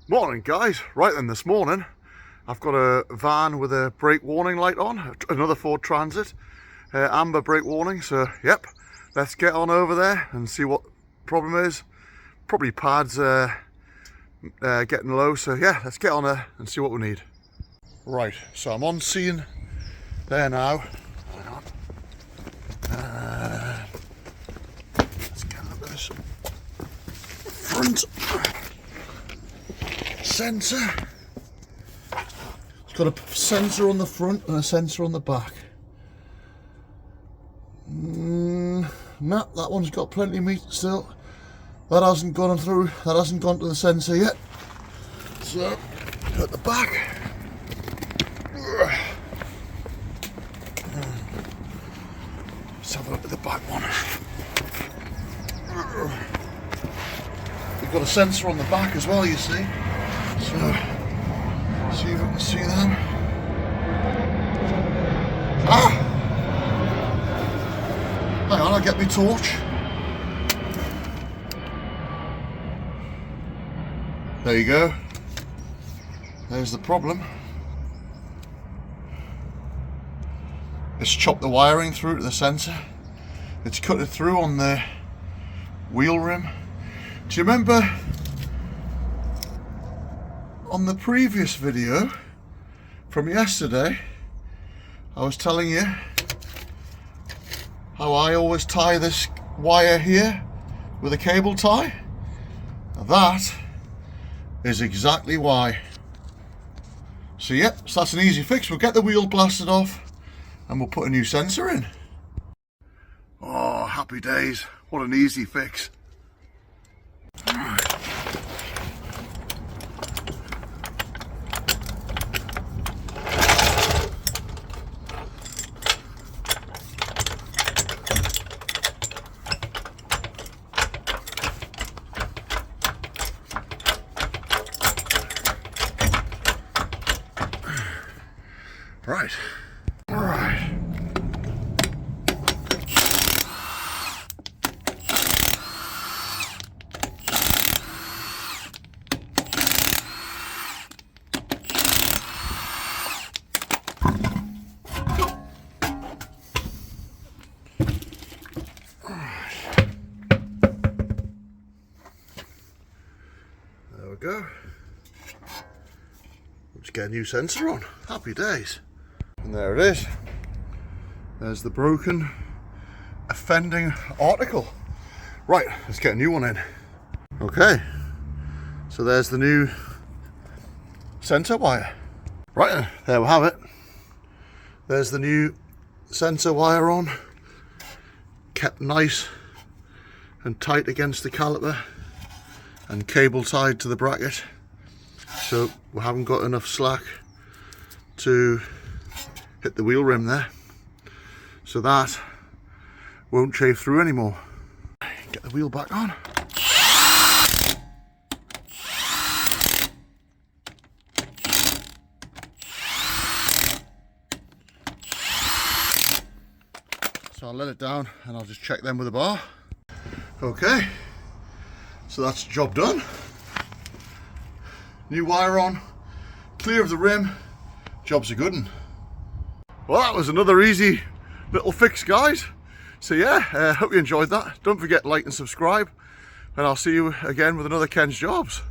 Morning guys, right then, this morning I've got a van with a brake warning light on, another Ford Transit, amber brake warning, so yep, let's get on over there and see what problem is. Probably pads getting low, so yeah, let's get on there and see what we need. Right, so I'm on scene there now. Hang on. Let's get a look at this front sensor. It's got a sensor on the front and a sensor on the back. No, that one's got plenty of meat still. That hasn't gone through, that hasn't gone to the sensor yet. So, at the back. Let's have a look at the back one. We've got a sensor on the back as well, you see. So, see if we can see them. Ah! Hang on, I'll get my torch. There you go. There's the problem. It's chopped the wiring through to the sensor. It's cut it through on the wheel rim. Do you remember on the previous video from yesterday, I was telling you how I always tie this wire here with a cable tie? That is exactly why. So yep, so that's an easy fix. We'll get the wheel blasted off and we'll put a new sensor in. Oh, happy days. What an easy fix. Right. All right. There we go. Let's get a new sensor on. Happy days. And there it is. There's the broken offending article. Right, let's get a new one in. Okay, so there's the new sensor wire. Right, there we have it. There's the new sensor wire on. Kept nice and tight against the caliper and cable tied to the bracket. So we haven't got enough slack to hit the wheel rim there, so that won't chafe through anymore. Get the wheel back on. So I'll let it down and I'll just check them with a bar. Okay, so that's the job done. New wire on, clear of the rim, job's a good one. Well, that was another easy little fix, guys. So yeah, hope you enjoyed that. Don't forget to like and subscribe, and I'll see you again with another Ken's Jobs.